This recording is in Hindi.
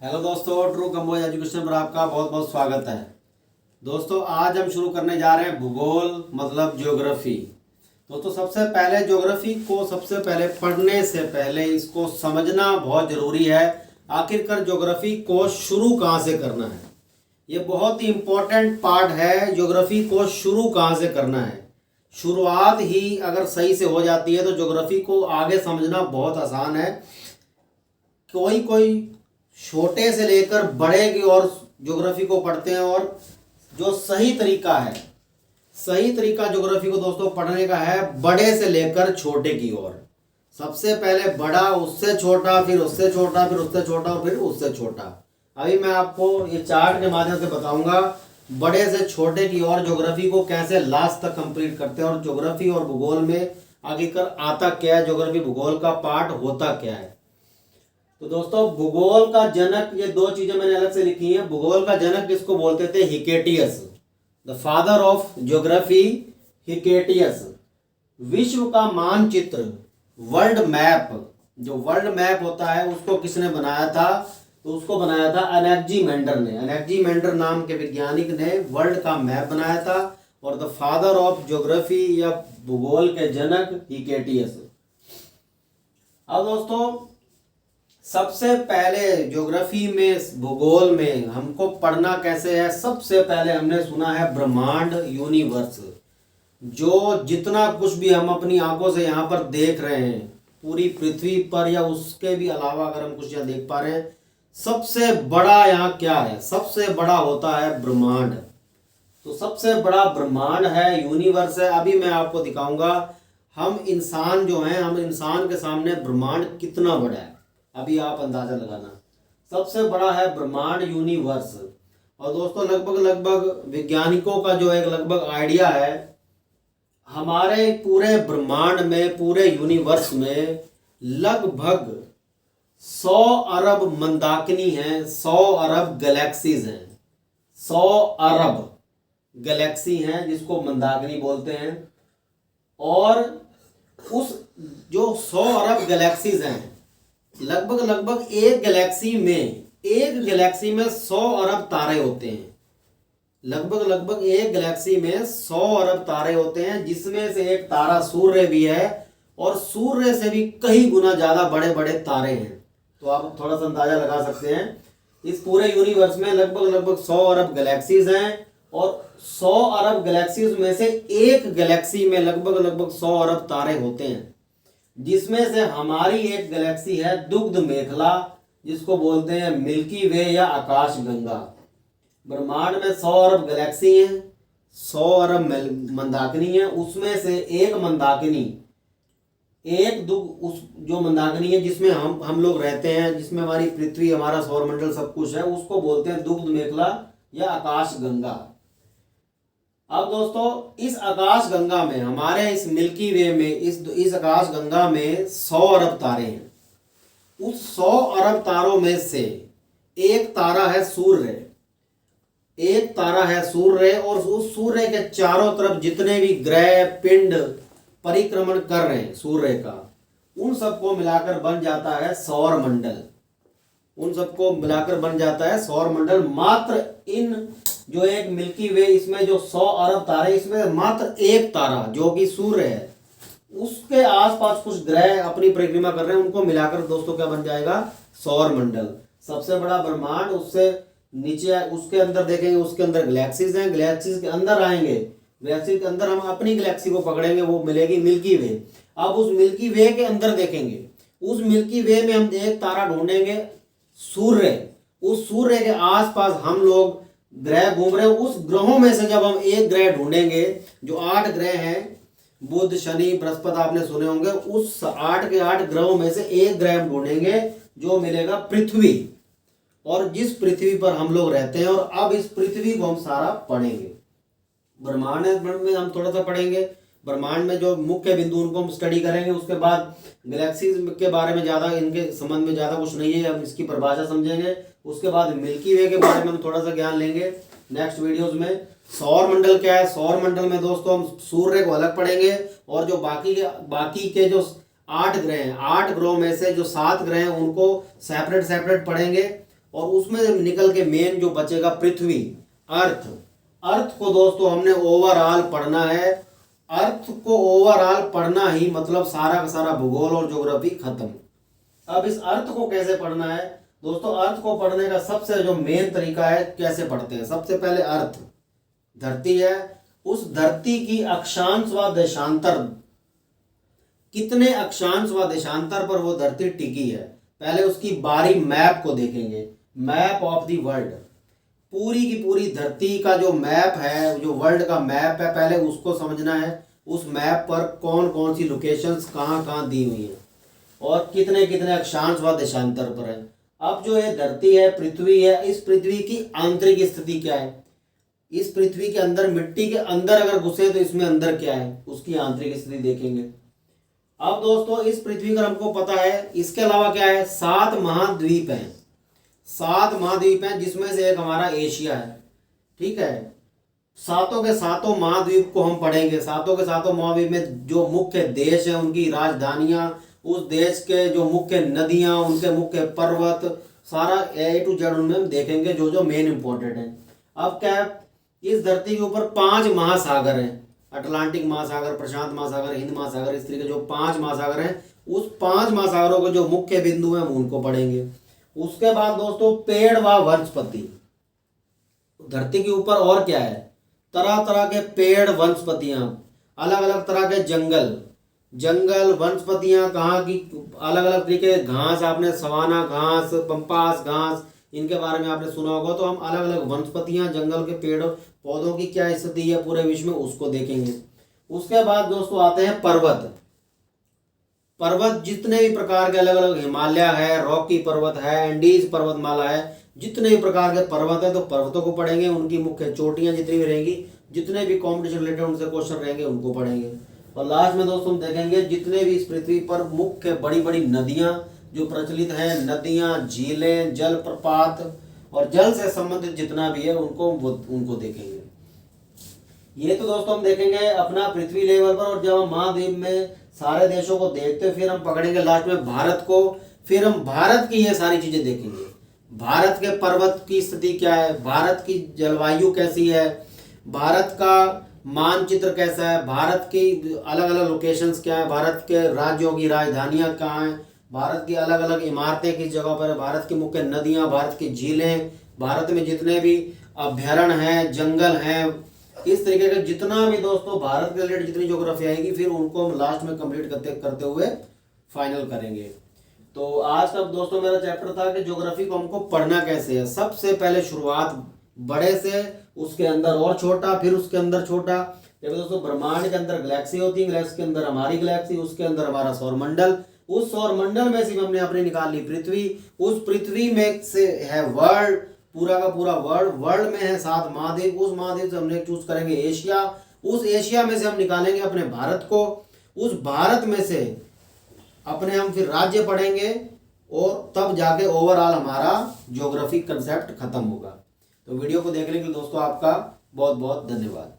हेलो दोस्तों, ट्रू कंबोज एजुकेशन पर आपका बहुत बहुत स्वागत है। दोस्तों आज हम शुरू करने जा रहे हैं भूगोल मतलब ज्योग्राफी। दोस्तों सबसे पहले ज्योग्राफी को सबसे पहले पढ़ने से पहले इसको समझना बहुत ज़रूरी है। आखिरकार ज्योग्राफी को शुरू कहाँ से करना है, ये बहुत ही इम्पोर्टेंट पार्ट है। ज्योग्राफी को शुरू कहाँ से करना है, शुरुआत ही अगर सही से हो जाती है तो ज्योग्राफी को आगे समझना बहुत आसान है। कोई कोई छोटे से लेकर बड़े की ओर ज्योग्राफी को पढ़ते हैं, और जो सही तरीका है, सही तरीका ज्योग्राफी को दोस्तों पढ़ने का है बड़े से लेकर छोटे की ओर। सबसे पहले बड़ा, उससे छोटा, फिर उससे छोटा, फिर उससे छोटा और फिर उससे छोटा। अभी मैं आपको ये चार्ट के माध्यम से बताऊंगा बड़े से छोटे की ओर ज्योग्राफी को कैसे लास्ट तक कंप्लीट करते हैं, और ज्योग्राफी और भूगोल में आगे कर आता क्या है, ज्योग्राफी भूगोल का पार्ट होता क्या है। तो दोस्तों भूगोल का जनक, ये दो चीजें मैंने अलग से लिखी हैं। भूगोल का जनक किसको बोलते थे? Hecataeus, the father of geography, Hecataeus. विश्व का मानचित्र, वर्ल्ड मैप, जो वर्ल्ड मैप होता है उसको किसने बनाया था? तो उसको बनाया था एनेक्जीमेंडर ने। एनेक्जीमेंडर नाम के वैज्ञानिक ने वर्ल्ड का मैप बनाया था, और द फादर ऑफ ज्योग्राफी या भूगोल के जनक हिकेटियस। अब दोस्तों सबसे पहले ज्योग्राफी में, भूगोल में हमको पढ़ना कैसे है? सबसे पहले हमने सुना है ब्रह्मांड, यूनिवर्स। जो जितना कुछ भी हम अपनी आंखों से यहाँ पर देख रहे हैं पूरी पृथ्वी पर, या उसके भी अलावा अगर हम कुछ यहाँ देख पा रहे हैं, सबसे बड़ा यहाँ क्या है? सबसे बड़ा होता है ब्रह्मांड। तो सबसे बड़ा ब्रह्मांड है, यूनिवर्स है। अभी मैं आपको दिखाऊंगा हम इंसान जो हैं, हम इंसान के सामने ब्रह्मांड कितना बड़ा है, अभी आप अंदाजा लगाना। सबसे बड़ा है ब्रह्मांड, यूनिवर्स। और दोस्तों लगभग वैज्ञानिकों का जो एक लगभग आइडिया है, हमारे पूरे ब्रह्मांड में, पूरे यूनिवर्स में लगभग 100 अरब मंदाकिनी हैं, 100 अरब गैलेक्सीज हैं। 100 अरब गैलेक्सी हैं जिसको मंदाकिनी बोलते हैं। और उस जो 100 अरब गैलेक्सीज हैं, लगभग एक गैलेक्सी में 100 अरब तारे होते हैं। लगभग एक गैलेक्सी में 100 अरब तारे होते हैं, जिसमें से एक तारा सूर्य भी है, और सूर्य से भी कई गुना ज्यादा बड़े बड़े तारे हैं। तो आप थोड़ा सा अंदाजा लगा सकते हैं, इस पूरे यूनिवर्स में लगभग 100 अरब गैलेक्सीज हैं, और 100 अरब गैलेक्सीज में से एक गैलेक्सी में लगभग 100 अरब तारे होते हैं, जिसमें से हमारी एक गैलेक्सी है दुग्ध मेखला, जिसको बोलते हैं मिल्की वे या आकाश गंगा। ब्रह्मांड में 100 अरब गैलेक्सी हैं, 100 अरब मंदाकिनी है। उसमें से एक मंदाकिनी, उस जो मंदाकिनी है जिसमें हम लोग रहते हैं, जिसमें हमारी पृथ्वी, हमारा सौरमंडल सब कुछ है, उसको बोलते हैं दुग्ध मेखला या आकाश गंगा। अब दोस्तों इस आकाश गंगा में, हमारे इस मिल्की वे में, इस आकाश गंगा में 100 अरब तारे हैं। उस 100 अरब तारों में से एक तारा है सूर्य, एक तारा है सूर्य, और उस सूर्य के चारों तरफ जितने भी ग्रह पिंड परिक्रमण कर रहे हैं सूर्य का, उन सबको मिलाकर बन जाता है सौरमंडल। उन सबको मिलाकर बन जाता है सौरमंडल। मात्र इन जो एक मिल्की वे, इसमें जो 100 अरब तारे, इसमें मात्र एक तारा जो कि सूर्य है, उसके आसपास कुछ ग्रह अपनी परिक्रमा कर रहे हैं, उनको मिलाकर दोस्तों क्या बन जाएगा? सौरमंडल। सबसे बड़ा ब्रह्मांड, उससे नीचे उसके अंदर देखेंगे, उसके अंदर गैलेक्सीज हैं, गैलेक्सीज के अंदर आएंगे, गैलेक्सी के अंदर हम अपनी गैलेक्सी को पकड़ेंगे, वो मिलेगी मिल्की वे। अब उस मिल्की वे के अंदर देखेंगे, उस मिल्की वे में हम एक तारा ढूंढेंगे सूर्य। उस सूर्य के आसपास हम लोग ग्रह घूम रहे हैं। उस ग्रहों में से जब हम एक ग्रह ढूंढेंगे, जो 8 ग्रह हैं, बुध शनि बृहस्पति आपने सुने होंगे, उस 8 के 8 ग्रहों में से एक ग्रह हम ढूंढेंगे, जो मिलेगा पृथ्वी। और जिस पृथ्वी पर हम लोग रहते हैं, और अब इस पृथ्वी को हम सारा पढ़ेंगे। ब्रह्मांड में हम थोड़ा सा पढ़ेंगे, ब्रह्मांड में जो मुख्य बिंदु उनको हम स्टडी करेंगे। उसके बाद गैलेक्सीज के बारे में ज़्यादा, इनके संबंध में ज़्यादा कुछ नहीं है, हम इसकी परिभाषा समझेंगे। उसके बाद मिल्की वे के बारे में हम थोड़ा सा ज्ञान लेंगे नेक्स्ट वीडियोस में। सौर मंडल क्या है? सौर मंडल में दोस्तों हम सूर्य को अलग पढ़ेंगे, और जो बाकी के जो 8 ग्रह हैं, 8 ग्रहों में से जो 7 ग्रह हैं उनको सेपरेट पढ़ेंगे। और उसमें निकल के मेन जो बचेगा पृथ्वी, अर्थ। अर्थ को दोस्तों हमने ओवरऑल पढ़ना है। अर्थ को ओवरऑल पढ़ना ही मतलब सारा का सारा भूगोल और ज्योग्राफी खत्म। अब इस अर्थ को कैसे पढ़ना है दोस्तों? अर्थ को पढ़ने का सबसे जो मेन तरीका है, कैसे पढ़ते हैं? सबसे पहले अर्थ धरती है, उस धरती की अक्षांश व देशांतर, कितने अक्षांश व देशांतर पर वो धरती टिकी है, पहले उसकी बारी मैप को देखेंगे। मैप ऑफ द वर्ल्ड, पूरी की पूरी धरती का जो मैप है, जो वर्ल्ड का मैप है, पहले उसको समझना है। उस मैप पर कौन कौन सी लोकेशंस कहाँ कहाँ दी हुई हैं और कितने कितने अक्षांश व देशांतर पर है। अब जो ये धरती है, पृथ्वी है, इस पृथ्वी की आंतरिक स्थिति क्या है? इस पृथ्वी के अंदर, मिट्टी के अंदर अगर घुसे तो इसमें अंदर क्या है, उसकी आंतरिक स्थिति देखेंगे। अब दोस्तों इस पृथ्वी का हमको पता है, इसके अलावा क्या है? 7 महाद्वीप हैं। 7 महाद्वीप हैं, जिसमें से एक हमारा एशिया है। ठीक है, सातों के सातों महाद्वीप को हम पढ़ेंगे। सातों के सातों महाद्वीप में जो मुख्य देश है, उनकी राजधानियां, उस देश के जो मुख्य नदियां, उनके मुख्य पर्वत, सारा A to Z उनमें हम देखेंगे, जो जो मेन इंपॉर्टेंट है। अब क्या है, इस धरती के ऊपर 5 महासागर हैं। अटलांटिक महासागर, प्रशांत महासागर, हिंद महासागर, इस तरीके जो 5 महासागर हैं, उस 5 महासागरों के जो मुख्य बिंदु हैं हम उनको पढ़ेंगे। उसके बाद दोस्तों पेड़ व वनस्पति, धरती के ऊपर और क्या है? तरह तरह के पेड़, वनस्पतियां, अलग अलग तरह के जंगल वनस्पतियां, कहाँ की अलग अलग तरीके, घास, आपने सवाना घास, पंपास घास, इनके बारे में आपने सुना होगा। तो हम अलग अलग वनस्पतियां, जंगल के पेड़ पौधों की क्या स्थिति है पूरे विश्व में, उसको देखेंगे। उसके बाद दोस्तों आते हैं पर्वत। पर्वत जितने भी प्रकार के अलग अलग, हिमालय है, रॉकी पर्वत है, एंडीज पर्वतमाला है, जितने भी प्रकार के पर्वत है, तो पर्वतों को पढ़ेंगे। उनकी मुख्य चोटियां जितनी भी रहेंगी, जितने भी कॉम्पिटिशन रिलेटेड उनसे क्वेश्चन रहेंगे, उनको पढ़ेंगे। और लास्ट में दोस्तों हम देखेंगे जितने भी इस पृथ्वी पर मुख्य बड़ी बड़ी नदियां जो प्रचलित हैं, नदियां, झीलें, जलप्रपात और जल से संबंधित जितना भी है, उनको देखेंगे। ये तो दोस्तों हम देखेंगे अपना पृथ्वी लेवल पर। और जब हम महाद्वीप में सारे देशों को देखते हैं, फिर हम पकड़ेंगे लास्ट में भारत को। फिर हम भारत की ये सारी चीजें देखेंगे। भारत के पर्वत की स्थिति क्या है, भारत की जलवायु कैसी है, भारत का मानचित्र कैसा है, भारत की अलग अलग लोकेशंस क्या है, भारत के राज्यों की राजधानियां कहाँ हैं, भारत की अलग अलग इमारतें किस जगह पर है, भारत की मुख्य नदियां, भारत की झीलें, भारत में जितने भी अभ्यारण्य हैं, जंगल हैं, इस तरीके का जितना भी दोस्तों भारत के रिलेटेड जितनी ज्योग्राफी आएगी, फिर उनको हम लास्ट में कंप्लीट करते हुए फाइनल करेंगे। तो आज का दोस्तों मेरा चैप्टर था कि ज्योग्राफी को हमको पढ़ना कैसे है। सबसे पहले शुरुआत बड़े से, उसके अंदर और छोटा, फिर उसके अंदर छोटा। देखो दोस्तों, ब्रह्मांड के अंदर गैलेक्सी होती है, गैलेक्सी के अंदर हमारी गैलेक्सी, उसके अंदर हमारा सौरमंडल, उस सौरमंडल में से हमने अपनी निकाल ली पृथ्वी, उस पृथ्वी में से है वर्ल्ड, पूरा का पूरा वर्ल्ड में है 7 महाद्वीप, उस महाद्वीप से हमने चूज करेंगे एशिया, उस एशिया में से हम निकालेंगे अपने भारत को, उस भारत में से अपने हम फिर राज्य पढ़ेंगे, और तब जाके ओवरऑल हमारा ज्योग्राफी कंसेप्ट खत्म होगा। तो वीडियो को देखने के लिए दोस्तों आपका बहुत बहुत धन्यवाद।